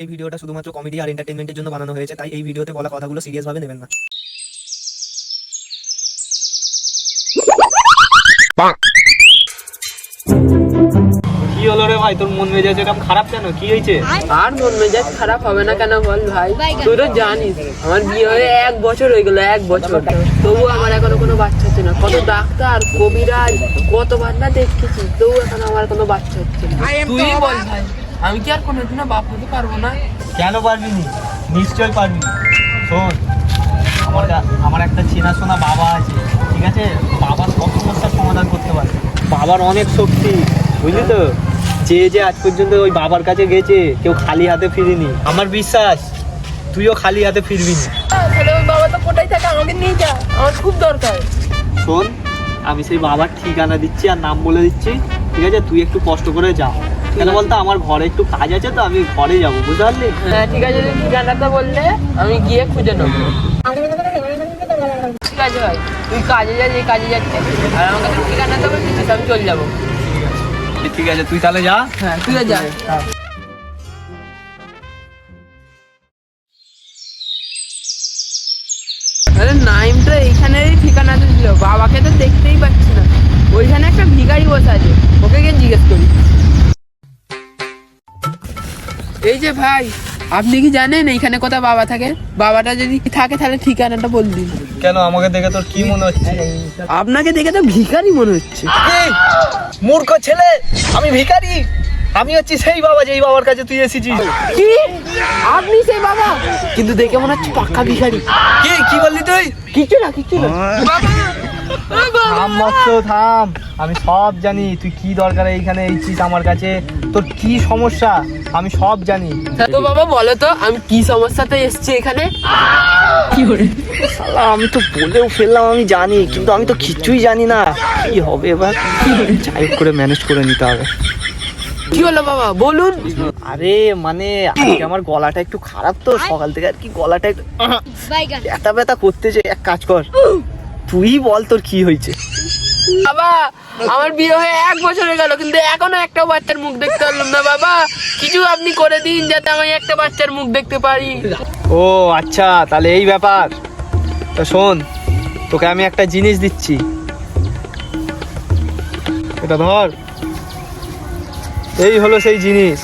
এই ভিডিওটা শুধুমাত্র কমেডি আর এন্টারটেইনমেন্টের জন্য বানানো হয়েছে, তাই এই ভিডিওতে বলা কথাগুলো সিরিয়াস ভাবে নেবেন না। কি হলো রে ভাই, তোর মন মেজাজ এরকম খারাপ কেন? কি হয়েছে? আর মন মেজাজ খারাপ হবে না কেন বল ভাই? তুই তো জানিস আমার বিয়ে হয়ে 1 বছর হয়ে গেল, 1 বছর, তবু আমার এখনো কোনো বাচ্চা হচ্ছে না। কত ডাক্তার কবিরাজ কতবার না দেখেছি, তবু এখন আমার কোনো বাচ্চা হচ্ছে না। তুই বল ভাই, আমি কি আর কোনোদিনও বাপ হতে পারবো না? কেন পারবি নি? নিশ্চয়ই পারবি। শোন, আমার একটা চেনাশোনা বাবা আছে, ঠিক আছে? বাবার সব সমস্যার সমাধান করতে পারে। বাবার অনেক শক্তি, বুঝলি তো? যে আজ পর্যন্ত ওই বাবার কাছে গেছে, কেউ খালি হাতে ফিরিনি। আমার বিশ্বাস তুইও খালি হাতে ফিরবি না। তাহলে ওই বাবা তো কোথায় থাকে, আমাকে নিয়ে যা, আমার খুব দরকার। শোন, আমি সেই বাবার ঠিকানা দিচ্ছি আর নাম বলে দিচ্ছি, ঠিক আছে? তুই একটু কষ্ট করে যা। কেন বলতো, আমার ঘরে একটু কাজ আছে, তো আমি ঘরে যাবো, বুঝতে পারলি? হ্যাঁ ঠিক আছে, ঠিকানাটা বললে আমি গিয়ে খুঁজে নেবো। ঠিক আছে ভাই, তুই কাজে যা, যে কাজে যাচ্ছে, আর আমাকে তো ঠিকানাটা বলছিস, আমি চলে যাবো। ঠিক আছে, তুই তাহলে যা। হ্যাঁ তুই যা। আরে নাইমটা এইখানেরই ঠিকানাটা দিল, বাবাকে তো দেখতেই পাচ্ছি না। ওইখানে একটা ভিখারি বসে আছে, ওকে গিয়ে জিজ্ঞেস করি। এই যে ভাই, আপনি কি জানেন এইখানে কোথায় বাবা থাকে? বাবাটা যদি থাকে তাহলে ঠিকানাটা বল দিন। কেন, আমাকে দেখে তোর কি মনে হচ্ছে? আপনাকে দেখে তো ভিখারি মনে হচ্ছে। এই মূর্খ ছেলে, আমি ভিখারি? আমি হচ্ছি সেই বাবা, যেই বাবার কাছে তুই এসেছিস। কি? আপনি সেই বাবা? কিন্তু দেখে মনে হচ্ছে পাক্কা ভিখারি। কি বললি তুই? কিছু না কিছু না। থাম মৎস্য, থাম। আমি সব জানি তুই কি দরকার এইখানে এসেছিস আমার কাছে, তোর কি সমস্যা আমি সব জানি। তো বাবা বলো তো, আমি কি সমস্যাতে এসেছি এখানে? কি করে? শালা, আমি তো বলেও ফেললাম আমি জানি, কিন্তু আমি তো কিছুই জানি না কি হবে এবার। যাই হোক করে ম্যানেজ করে নিতে হবে। কি হলো বাবা বলুন। আরে মানে আজকে আমার গলাটা একটু খারাপ, তো সকাল থেকে আর কি গলাটা একটু ব্যথা ব্যথা করতেছে। এক কাজ কর, তুই বল তোর কি হয়েছে। বাবা, আমার বিয়ে হয়ে 1 বছর হয়ে গেল, কিন্তু এখনো একটা বাচ্চার মুখ দেখতে পারলাম না। বাবা কিছু আপনি করে দিন, যাতে আমি একটা বাচ্চার মুখ দেখতে পারি। ও আচ্ছা, তাহলে এই ব্যাপার। তো শোন, তোকে আমি একটা জিনিস দিচ্ছি, এটা ধর। এই হলো সেই জিনিস,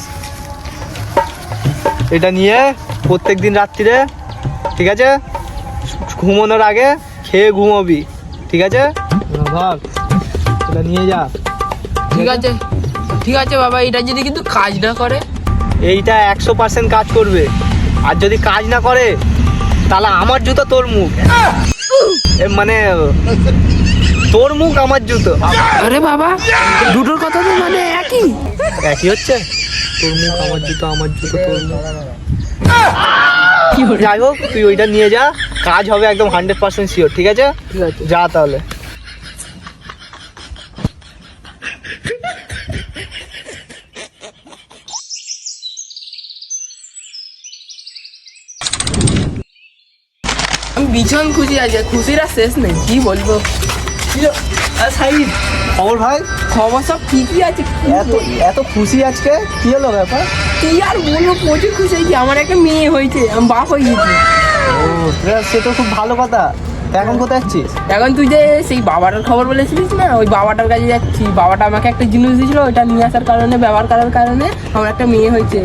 এটা নিয়ে প্রত্যেকদিন রাত্রিরে, ঠিক আছে, ঘুমানোর আগে খেয়ে ঘুমাবি, ঠিক আছে? ধর, এটা নিয়ে যা। ঠিক আছে ঠিক আছে বাবা, এটা যদি কিন্তু কাজ না করে? এইটা 100% কাজ করবে, আর যদি কাজ না করে তাহলে আমার জুতো তোর মুখ, মানে তোর মুখ আমার জুতো। আরে বাবা, দুটোর কথা তো মানে একই হচ্ছে, তোর মুখ আমার জুতো, আমার জুতো তোর মুখ। যাই হোক, তুই ওইটা নিয়ে যা, কাজ হবে একদম 100% শিওর, ঠিক আছে? ঠিক আছে। যা তাহলে। আমি ভীষণ খুশি আছি, খুশির আর শেষ নেই, কি বলবো। সাইদ, খবর ভাই? খবর সব ঠিকই আছে। এত খুশি আজকে, কি হলো ব্যাপার? কি আর বলবো, প্রচুর খুশি হয়েছি, আমার একটা মেয়ে হয়েছে, আমি বাপ হয়ে গেছি। ও, সে তো খুব ভালো কথা। এখন কোথায় যাচ্ছিস? এখন তুই যে সেই বাবাটার খবর বলেছিলিস না, ওই বাবাটার কাছে যাচ্ছি। বাবাটা আমাকে একটা জিনিস দিয়েছিল, ওইটা নিয়ে আসার কারণে, ব্যবহার করার কারণে আমার একটা মেয়ে হয়েছে।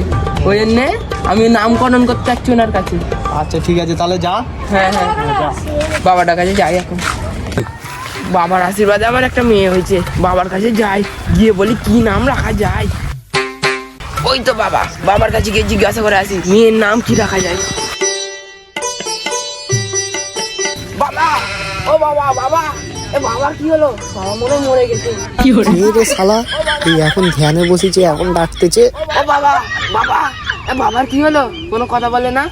ওই জন্যে আমি নামকরণ করতে যাচ্ছি ওনার কাছে। আচ্ছা ঠিক আছে, তাহলে যা। হ্যাঁ হ্যাঁ, বাবাটার কাছে যাই এখন। বাবার আশীর্বাদে আমার একটা মেয়ে হয়েছে, বাবার কাছে যাই, গিয়ে বলি কি নাম রাখা যায়। ওই তো বাবা, বাবার কাছে গিয়ে জিজ্ঞাসা করে আসি মেয়ের নাম কি রাখা যায়। বাবা, ও বাবা, বাবা, এ বাবা কি হলো? বাবা মনে মরে গেছে। কি হলো রে শালা, তুই এখন ধ্যানে বসেছে, এখন ডাকতেছে। ও বাবা, বাবা, এ বাবার কি হলো? কোনো কথা বলে না।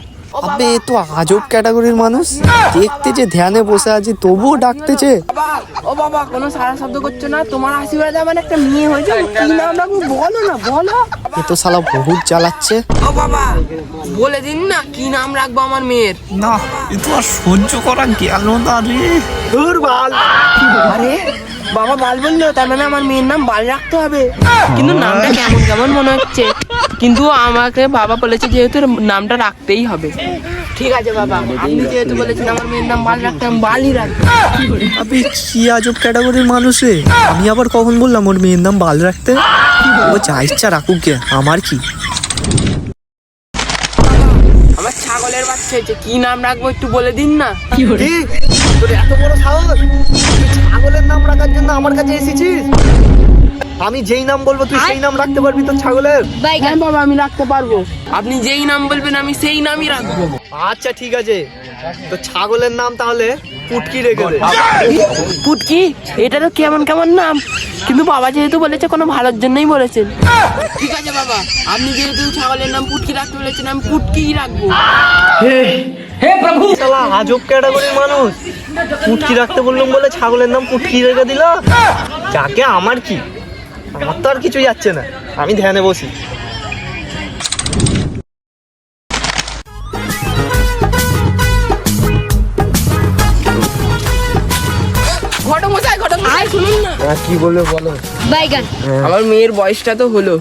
আবে এ তো আজব ক্যাটাগরির মানুষ, দেখতে যে ধ্যানে বসে আছে তবুও ডাকতেছে। বাবা, ও বাবা, কোনো সারা শব্দ করছো না? তোমার আশীর্বাদে আমার একটা মেয়ে হয়েছে, কি নাম রাখবো বলো না, বলো। এ তো শালা বহুত জ্বালাচ্ছে। ও বাবা, বলে দিন না কি নাম রাখবো আমার মেয়ের। না, এ তো আর সহ্য করা গেল না রে। দূর বাল। আরে বাবা বাল বললো, তার মানে আমার মেয়ের নাম বাল রাখতে হবে। কিন্তু নামটা কেমন কেমন মনে হচ্ছে। কিন্তু আমাকে বাবা বলেছে যেহেতু নামটা রাখতেই হবে। ঠিক আছে বাবা, আপনি যেহেতু বলেছেন আমার মেয়ের নাম বাল রাখতে, আমি বালই রাখবো। আপনি কি আজব ক্যাটাগরির মানুষ রে? আমি আবার কখন বললাম ওর মেয়ের নাম বাল রাখতে? ও যা ইচ্ছা রাখুক গে, আমার কি? আমার ছাগলের বাচ্চা হয়েছে, কি নাম রাখবো একটু বলে দিন না। কি? তোর এত বড় সাহস, তুই ছাগলের নাম রাখার জন্য আমার কাছে এসেছিস? আমি যেই নাম বলবো তুই সেই নাম রাখতে পারবি তোর ছাগলের? হ্যাঁ বাবা, আমি রাখতে পারবো, আপনি যেই নাম বলবেন আমি সেই নামই রাখবো। আচ্ছা ঠিক আছে, তো ছাগলের নাম তাহলে পুটকি রেখে দে। পুটকি? এটা তো কেমন কেমন নাম, কিন্তু বাবা যেহেতু বলেছে কোনো ভালোর জন্যই বলেছেন। ঠিক আছে বাবা, আপনি যেহেতু ছাগলের নাম পুটকি রাখতে বলেছেন আমি পুটকিই রাখবো। শালা আজব ক্যাটাগরির মানুষ, পুটকি রাখতে বললাম বলে ছাগলের নাম পুটকি রেখে দিল। যাকে আমার কি, আমার তো আর কিছু যাচ্ছে না, আমি ধ্যানে বসি। ঘটমশাই শুনুন না। কি বলবে বলো? আমার মেয়ের বয়সটা তো হলো,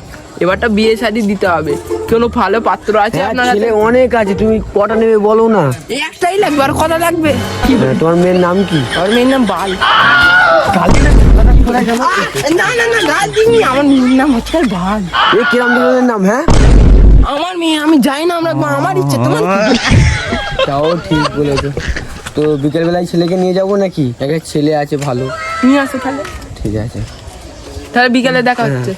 এবারটা বিয়ে শাদী দিতে হবে। কোনো ভালো পাত্র আছে আপনার হাতে? অনেক আছে, তুমি কটা নেবে বলো না। এই একটাই লাগবে, আর কটা লাগবে? তোমার মেয়ের নাম কি? আমার মেয়ের নাম বাল। না না না, গাল দিইনি, আমার মেয়ের নাম হচ্ছে বাল। এই কিরম ধরনের নাম? হ্যাঁ, আমার মেয়ে, আমি যাই না, আমরা আমার ইচ্ছে, তোমার তাও ঠিক বলেছো। তো বিকেল বেলায় ছেলেকে নিয়ে যাবো নাকি? একটা ছেলে আছে ভালো। নিয়ে আসো তাহলে। ঠিক আছে, তাহলে বিকালে দেখা হচ্ছে।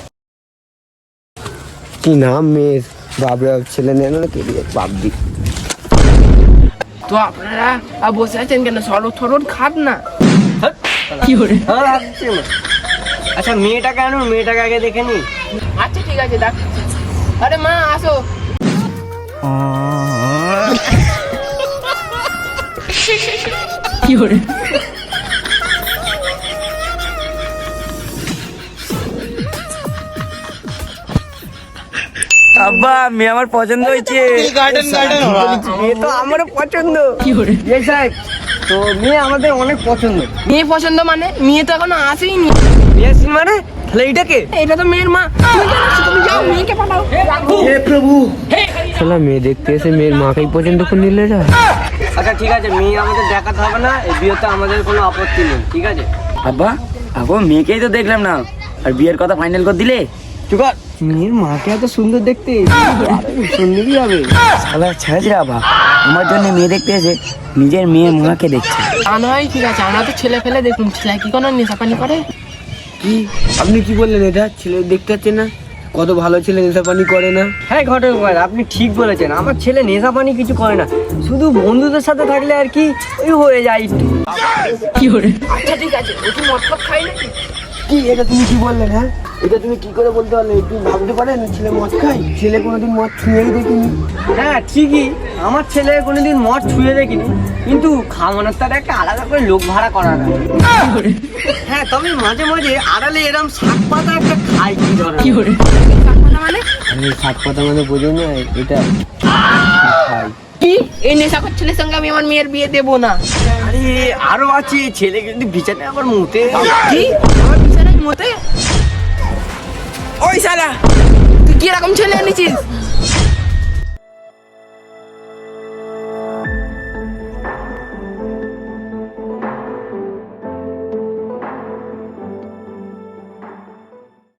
কি নাম মেয়ের? বাবরা ছেলে নেন না কে দিয়ে বাবদি। তো আপনারা বসে আছেন কেন? সরো থরো খান না। আচ্ছা মেয়েটাকে আনো, মেয়েটাকে আগে দেখে নি। আচ্ছা ঠিক আছে, দেখ। আরে মা আসো। আব্বা, মেয়ে আমার পছন্দ হয়েছে। মেয়ে তো আমারও পছন্দ। সাহেব, তো মেয়ে আমাদের অনেক পছন্দ। মেয়ে পছন্দ মানে? মেয়ে তো এখনো আসেইনি। মেয়ে মানে তাহলে এইটাকে? এটা তো মেয়ের মা। তুমি কেন আসছো? তুমি যাও, মেয়েকে পাঠাও। হে প্রভু, শালা মেয়ে দেখতে এসে মেয়ের মাকেই পছন্দ করে নিলে যা। আচ্ছা ঠিক আছে, মেয়ে আমাদের দেখাতে হবে না, এই বিয়েতে আমাদের কোনো আপত্তি নেই, ঠিক আছে? আব্বা, এখন মেয়েকেই তো দেখলাম না, আর বিয়ের কথা ফাইনাল করে দিলে? চুকার, মেয়ের মাকে এত সুন্দর দেখতে, সুন্দরই হবে। শালা ছেড়েছে আব্বা, আমার জন্য মেয়ে দেখতে এসে নিজের মেয়ের মাকে দেখছে। তা নয়, ঠিক আছে, আমরা তো ছেলে ফেলে দেখুন, ছেলে কি কোনো নেশা পানি করে? কি আপনি কি বললেন? এটা ছেলে দেখতে পাচ্ছেন না, কত ভালো ছেলে, নেশা পানি করে না। হ্যাঁ ঘটক, আপনি ঠিক বলেছেন, আমার ছেলে নেশা পানি কিছু করে না, শুধু বন্ধুদের সাথে থাকলে আর কি ওই হয়ে যায় একটু। আচ্ছা ঠিক আছে, ও কি মদ ফদ খাই নাকি? কি এটা তুমি কি বললেন? হ্যাঁ, এটা তুমি কি করে বলতে পারলে? একটু ভাবতে পারেন ছেলে মদ খায়? ছেলে কোনোদিন মদ ছুঁয়েই দেখিনি। হ্যাঁ ঠিকই, আমার ছেলে কোনোদিন মদ ছুঁয়ে দেখিনি, কিন্তু খাওয়ানোর তার একটা আলাদা করে লোক ভাড়া করা না। হ্যাঁ, তবে মাঝে মাঝে আড়ালে এরম শাক পাতা একটা খাই। কি ধরনের মানে শাক পাতা মানে বোঝো না? এটা খাই। কি? এই নেশাখোর ছেলের সঙ্গে আমি আমার মেয়ের বিয়ে দেবো না। আরে আরো আছে, ছেলে কিন্তু বিছানায় আবার মুতে। কি? আমার বিছানায় মতে? ওই শালা, তুই কি রকম ছেলে এনেছিস?